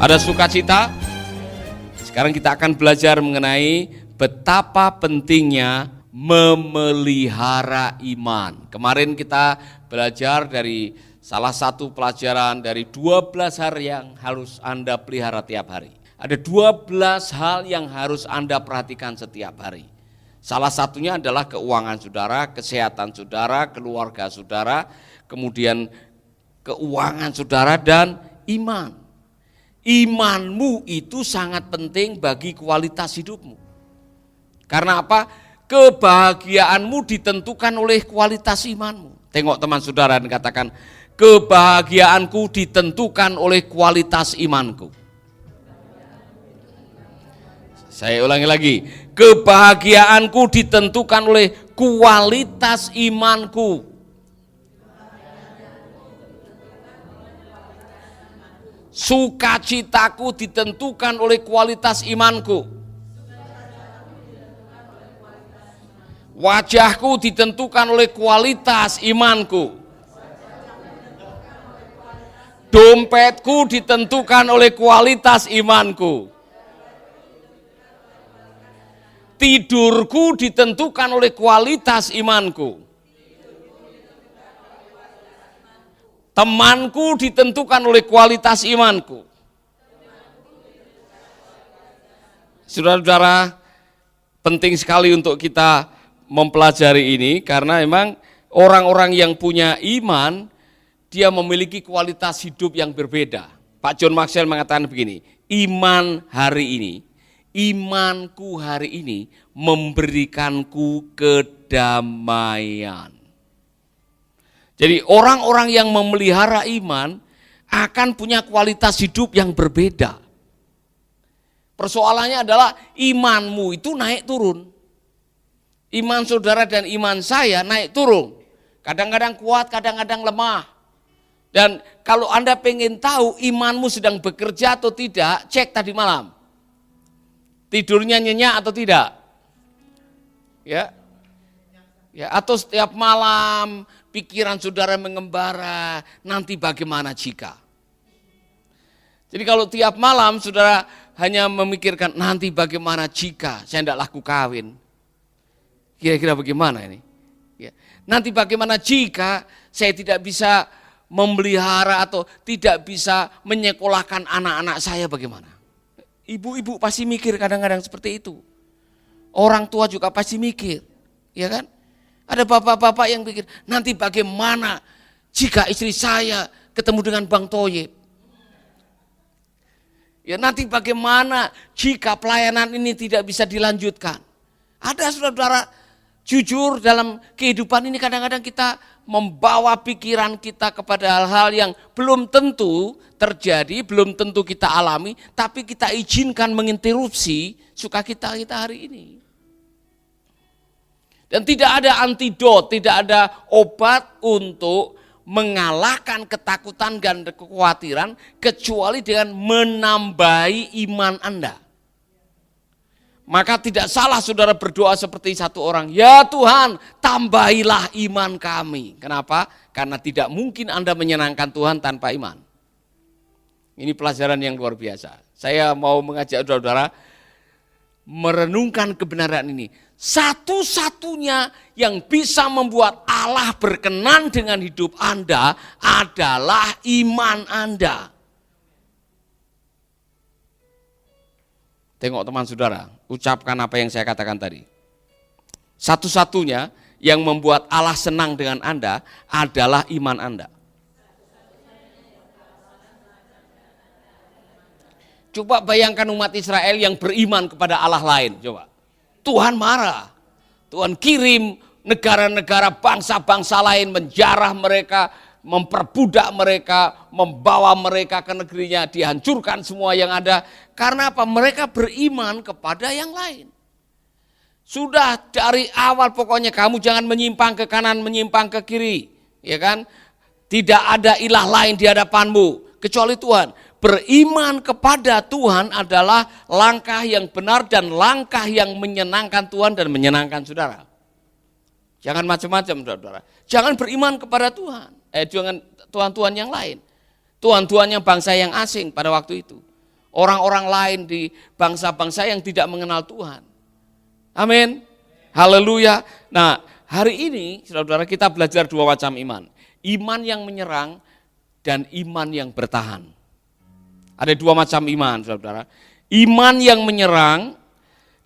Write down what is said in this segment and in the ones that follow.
Ada sukacita? Sekarang kita akan belajar mengenai betapa pentingnya memelihara iman. Kemarin kita belajar dari salah satu pelajaran dari 12 hal yang harus Anda pelihara tiap hari. Ada 12 hal yang harus Anda perhatikan setiap hari. Salah satunya adalah keuangan saudara, kesehatan saudara, keluarga saudara, kemudian keuangan saudara dan iman. Imanmu itu sangat penting bagi kualitas hidupmu. Karena apa? Kebahagiaanmu ditentukan oleh kualitas imanmu. Tengok teman saudara dan katakan, kebahagiaanku ditentukan oleh kualitas imanku. Saya ulangi lagi, kebahagiaanku ditentukan oleh kualitas imanku. Sukacitaku ditentukan oleh kualitas imanku. Wajahku ditentukan oleh kualitas imanku. Dompetku ditentukan oleh kualitas imanku. Tidurku ditentukan oleh kualitas imanku. Temanku ditentukan oleh kualitas imanku. Saudara-saudara, penting sekali untuk kita mempelajari ini karena memang orang-orang yang punya iman, dia memiliki kualitas hidup yang berbeda. Pak John Maxwell mengatakan begini, imanku hari ini memberikanku kedamaian. Jadi orang-orang yang memelihara iman akan punya kualitas hidup yang berbeda. Persoalannya adalah imanmu itu naik turun. Iman saudara dan iman saya naik turun. Kadang-kadang kuat, kadang-kadang lemah. Dan kalau Anda pengen tahu imanmu sedang bekerja atau tidak, cek tadi malam. Tidurnya nyenyak atau tidak? Ya, atau setiap malam pikiran saudara mengembara, nanti bagaimana jika? Jadi kalau tiap malam saudara hanya memikirkan nanti bagaimana jika saya tidak laku kawin. Kira-kira bagaimana ini? Ya. Nanti bagaimana jika saya tidak bisa memelihara atau tidak bisa menyekolahkan anak-anak saya bagaimana? Ibu-ibu pasti mikir kadang-kadang seperti itu. Orang tua juga pasti mikir, ya kan? Ada bapak-bapak yang pikir, nanti bagaimana jika istri saya ketemu dengan Bang Toyib? Ya nanti bagaimana jika pelayanan ini tidak bisa dilanjutkan? Ada saudara-saudara, jujur dalam kehidupan ini kadang-kadang kita membawa pikiran kita kepada hal-hal yang belum tentu terjadi, belum tentu kita alami, tapi kita izinkan menginterupsi sukacita kita hari ini. Dan tidak ada antidot, tidak ada obat untuk mengalahkan ketakutan dan kekhawatiran kecuali dengan menambahi iman Anda. Maka tidak salah saudara berdoa seperti satu orang, ya Tuhan tambahilah iman kami. Kenapa? Karena tidak mungkin Anda menyenangkan Tuhan tanpa iman. Ini pelajaran yang luar biasa. Saya mau mengajak saudara merenungkan kebenaran ini. Satu-satunya yang bisa membuat Allah berkenan dengan hidup Anda adalah iman Anda. Tengok teman saudara, ucapkan apa yang saya katakan tadi. Satu-satunya yang membuat Allah senang dengan Anda adalah iman Anda. Coba bayangkan umat Israel yang beriman kepada Allah lain, coba. Tuhan marah, Tuhan kirim negara-negara bangsa-bangsa lain menjarah mereka, memperbudak mereka, membawa mereka ke negerinya, dihancurkan semua yang ada. Karena apa? Mereka beriman kepada yang lain. Sudah dari awal pokoknya kamu jangan menyimpang ke kanan, menyimpang ke kiri. Ya kan? Tidak ada ilah lain di hadapanmu kecuali Tuhan. Beriman kepada Tuhan adalah langkah yang benar dan langkah yang menyenangkan Tuhan dan menyenangkan saudara. Jangan macam-macam saudara. Jangan beriman kepada Tuhan. Jangan Tuhan-Tuhan yang lain. Tuhan-Tuhan yang bangsa yang asing pada waktu itu. orang-orang lain di bangsa-bangsa yang tidak mengenal Tuhan. Amin. Haleluya. Nah, hari ini saudara-saudara kita belajar dua macam iman. Iman yang menyerang dan iman yang bertahan. Ada dua macam iman saudara-saudara. Iman yang menyerang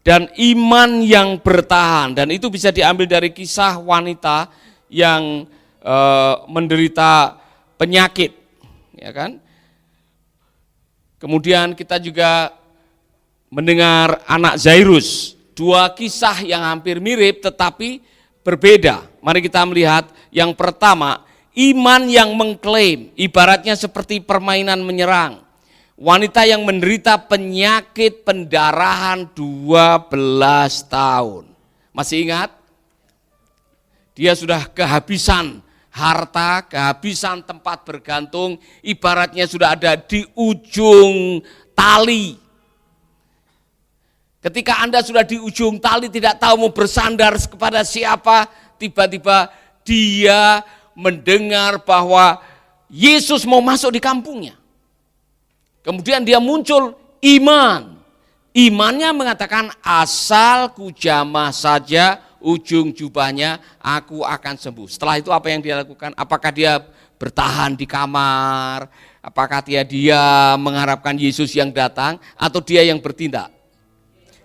dan iman yang bertahan. Dan itu bisa diambil dari kisah wanita yang menderita penyakit. Ya kan? Kemudian kita juga mendengar anak Zairus. Dua kisah yang hampir mirip tetapi berbeda. Mari kita melihat yang pertama, iman yang mengklaim, ibaratnya seperti permainan menyerang. Wanita yang menderita penyakit pendarahan 12 tahun. Masih ingat? Dia sudah kehabisan harta, kehabisan tempat bergantung, ibaratnya sudah ada di ujung tali. Ketika Anda sudah di ujung tali, tidak tahu mau bersandar kepada siapa, tiba-tiba dia mendengar bahwa Yesus mau masuk di kampungnya. Kemudian dia muncul iman. Imannya mengatakan, asal ku jamah saja ujung jubahnya, aku akan sembuh. Setelah itu apa yang dia lakukan? Apakah dia bertahan di kamar? Apakah dia mengharapkan Yesus yang datang? Atau dia yang bertindak?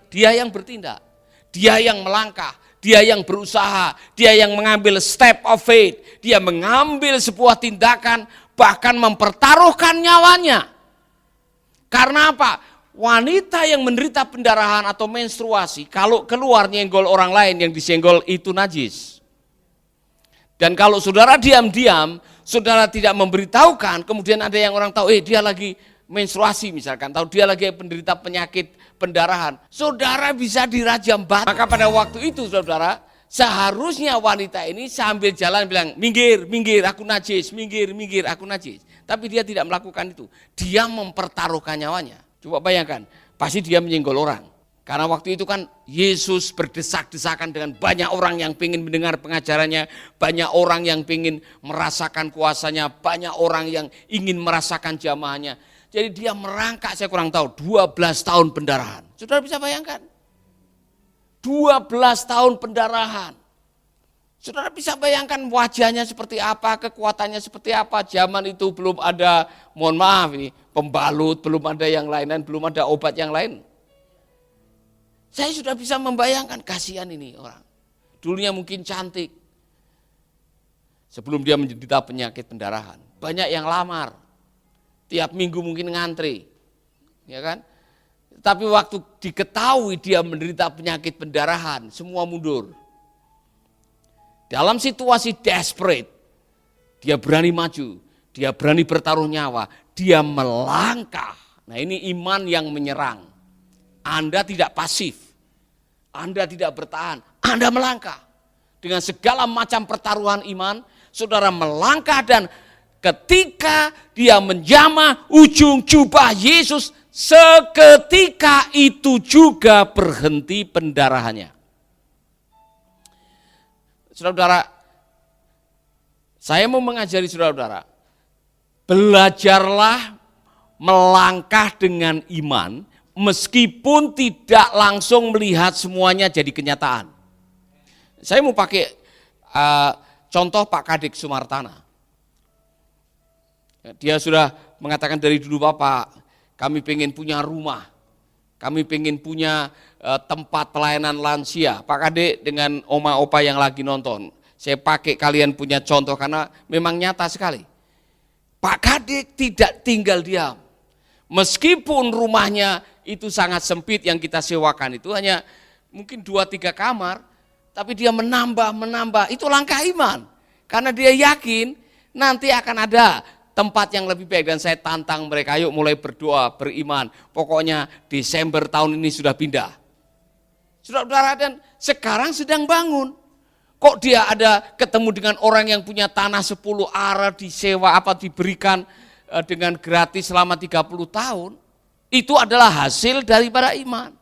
Dia yang bertindak, dia yang melangkah, dia yang berusaha, dia yang mengambil step of faith, dia mengambil sebuah tindakan, bahkan mempertaruhkan nyawanya. Karena apa? Wanita yang menderita pendarahan atau menstruasi, kalau keluar nyenggol orang lain, yang disenggol itu najis. Dan kalau saudara diam-diam, saudara tidak memberitahukan, kemudian ada yang orang tahu, dia lagi menstruasi misalkan, tahu dia lagi penderita penyakit pendarahan, saudara bisa dirajam batu. Maka pada waktu itu saudara, seharusnya wanita ini sambil jalan bilang, minggir, minggir, aku najis, minggir, minggir, aku najis. Tapi dia tidak melakukan itu, dia mempertaruhkan nyawanya. Coba bayangkan, pasti dia menyenggol orang. Karena waktu itu kan Yesus berdesak-desakan dengan banyak orang yang ingin mendengar pengajarannya, banyak orang yang ingin merasakan kuasanya, banyak orang yang ingin merasakan jamaahnya. Jadi dia merangkak, saya kurang tahu, 12 tahun pendarahan. Saudara bisa bayangkan? 12 tahun pendarahan. Saudara bisa bayangkan wajahnya seperti apa, kekuatannya seperti apa. Zaman itu belum ada, mohon maaf ini, pembalut, belum ada yang lain, belum ada obat yang lain. Saya sudah bisa membayangkan, kasihan ini orang. Dulunya mungkin cantik. Sebelum dia menderita penyakit pendarahan. Banyak yang lamar. Tiap minggu mungkin ngantri, ya kan? Tapi waktu diketahui dia menderita penyakit pendarahan, semua mundur. Dalam situasi desperate, dia berani maju, dia berani bertaruh nyawa, dia melangkah. Nah ini iman yang menyerang. Anda tidak pasif, Anda tidak bertahan, Anda melangkah. Dengan segala macam pertaruhan iman, saudara melangkah dan ketika dia menjamah ujung jubah Yesus, seketika itu juga berhenti pendarahannya. Saudara-saudara, saya mau mengajari saudara-saudara, belajarlah melangkah dengan iman, meskipun tidak langsung melihat semuanya jadi kenyataan. Saya mau pakai contoh Pak Kadek Sumartana. Dia sudah mengatakan dari dulu, Bapak, kami pengen punya rumah, kami pengen punya tempat pelayanan lansia. Pak Kadek dengan oma opa yang lagi nonton, saya pakai kalian punya contoh karena memang nyata sekali. Pak Kadek tidak tinggal diam. Meskipun rumahnya itu sangat sempit yang kita sewakan, itu hanya mungkin 2-3 kamar, tapi dia menambah, itu langkah iman. Karena dia yakin nanti akan ada tempat yang lebih baik, dan saya tantang mereka, yuk mulai berdoa, beriman, pokoknya Desember tahun ini sudah pindah. Saudara-saudara, dan sekarang sedang bangun. Kok dia ada ketemu dengan orang yang punya tanah 10 ara disewa, diberikan dengan gratis selama 30 tahun, itu adalah hasil daripada iman.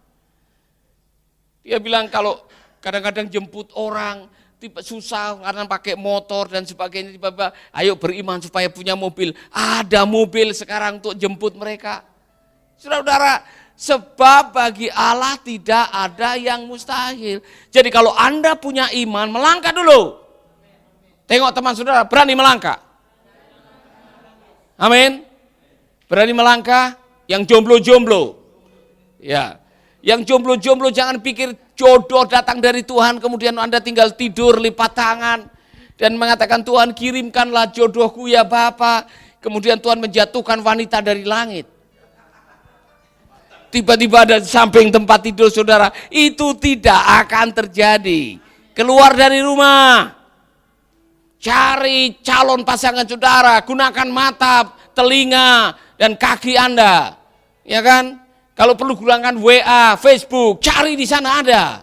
Dia bilang kalau kadang-kadang jemput orang, susah karena pakai motor dan sebagainya, tiba-tiba ayo beriman supaya punya mobil. Ada mobil sekarang untuk jemput mereka. Saudara-saudara, sebab bagi Allah tidak ada yang mustahil. Jadi kalau Anda punya iman, melangkah dulu. Tengok teman saudara, berani melangkah. Amin. Berani melangkah, yang jomblo-jomblo. Ya, yang jomblo-jomblo jangan pikir jodoh datang dari Tuhan, kemudian Anda tinggal tidur, lipat tangan, dan mengatakan Tuhan kirimkanlah jodohku ya Bapa. Kemudian Tuhan menjatuhkan wanita dari langit. Tiba-tiba ada di samping tempat tidur saudara, itu tidak akan terjadi. Keluar dari rumah, cari calon pasangan saudara, gunakan mata, telinga, dan kaki Anda. Ya kan? Kalau perlu gunakan WA, Facebook, cari di sana ada.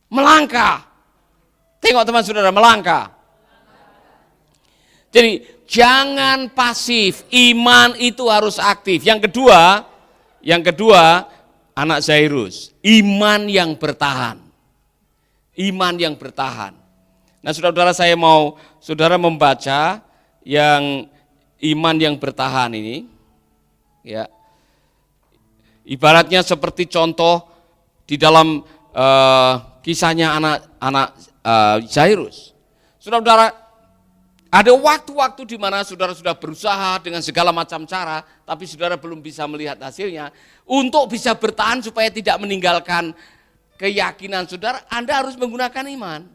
Melangkah. Tengok teman saudara, melangkah. Jadi jangan pasif, iman itu harus aktif. Yang kedua, anak Zairus, iman yang bertahan. Iman yang bertahan. Nah, saudara-saudara, saya mau saudara membaca yang iman yang bertahan ini. Ya. Ibaratnya seperti contoh di dalam kisahnya anak Zairus. Saudara-saudara, ada waktu-waktu di mana saudara sudah berusaha dengan segala macam cara, tapi saudara belum bisa melihat hasilnya. Untuk bisa bertahan supaya tidak meninggalkan keyakinan saudara, Anda harus menggunakan iman.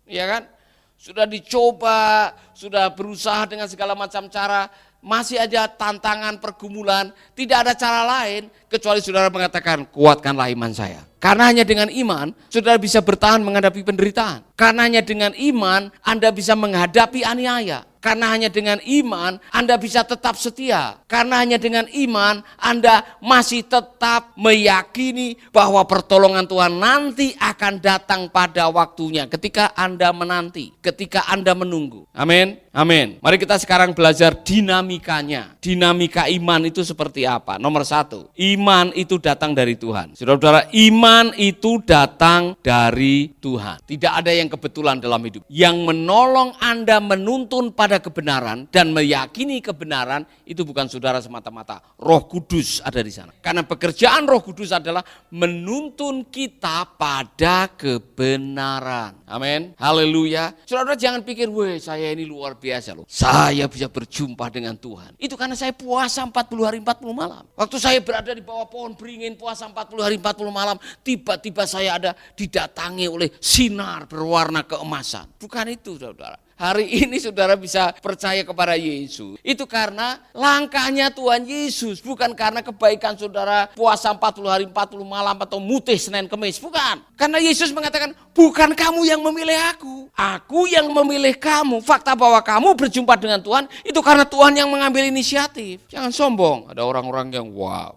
Ya kan? Sudah dicoba, sudah berusaha dengan segala macam cara, masih ada tantangan, pergumulan, tidak ada cara lain kecuali saudara mengatakan, kuatkanlah iman saya. Karena hanya dengan iman, saudara bisa bertahan menghadapi penderitaan. Karena hanya dengan iman, Anda bisa menghadapi aniaya. Karena hanya dengan iman, Anda bisa tetap setia. Karena hanya dengan iman, Anda masih tetap meyakini bahwa pertolongan Tuhan nanti akan datang pada waktunya. Ketika Anda menanti, ketika Anda menunggu. Amin, amin. Mari kita sekarang belajar dinamikanya. Dinamika iman itu seperti apa? Nomor 1, iman itu datang dari Tuhan. Saudara-saudara, iman itu datang dari Tuhan. Tidak ada yang kebetulan dalam hidup. Yang menolong Anda menuntun pada kebenaran dan meyakini kebenaran itu bukan saudara semata-mata. Roh Kudus ada di sana. Karena pekerjaan Roh Kudus adalah menuntun kita pada kebenaran. Amin. Haleluya. Saudara jangan pikir, weh saya ini luar biasa loh. Saya bisa berjumpa dengan Tuhan. Itu karena saya puasa 40 hari 40 malam. Waktu saya berada di bawah pohon beringin puasa 40 hari 40 malam, tiba-tiba saya ada didatangi oleh sinar berwarna keemasan. Bukan itu saudara. Hari ini saudara bisa percaya kepada Yesus. Itu karena langkahnya Tuhan Yesus. Bukan karena kebaikan saudara puasa 40 hari 40 malam atau mutih Senin Kemis. Bukan. Karena Yesus mengatakan, bukan kamu yang memilih aku. Aku yang memilih kamu. Fakta bahwa kamu berjumpa dengan Tuhan, itu karena Tuhan yang mengambil inisiatif. Jangan sombong. Ada orang-orang yang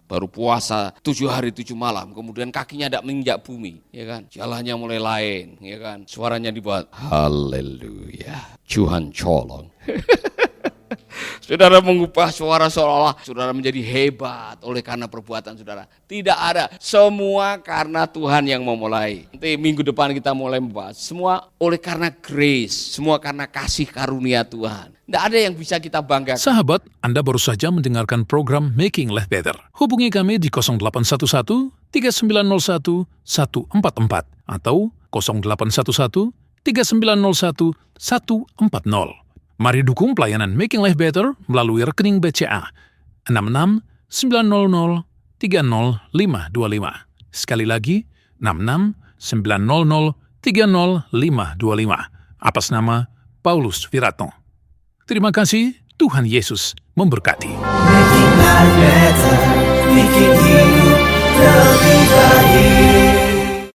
baru puasa 7 hari 7 malam. Kemudian kakinya tidak menginjak bumi. Ya kan? Jalannya mulai lain. Ya kan? Suaranya dibuat, haleluya. Tuhan colong. Saudara mengubah suara seolah-olah saudara menjadi hebat oleh karena perbuatan saudara. Tidak ada. Semua karena Tuhan yang memulai. Nanti minggu depan kita mulai membahas. Semua oleh karena grace. Semua karena kasih karunia Tuhan. Tidak ada yang bisa kita banggakan. Sahabat, Anda baru saja mendengarkan program Making Life Better. Hubungi kami di 0811 3901 144 atau 0811 3901 140. Mari dukung pelayanan Making Life Better melalui rekening BCA 66 900 30525. Sekali lagi 66 900 30525. Atas nama Paulus Wiratno. Terima kasih, Tuhan Yesus memberkati. Making life better, bikin hidup lebih baik.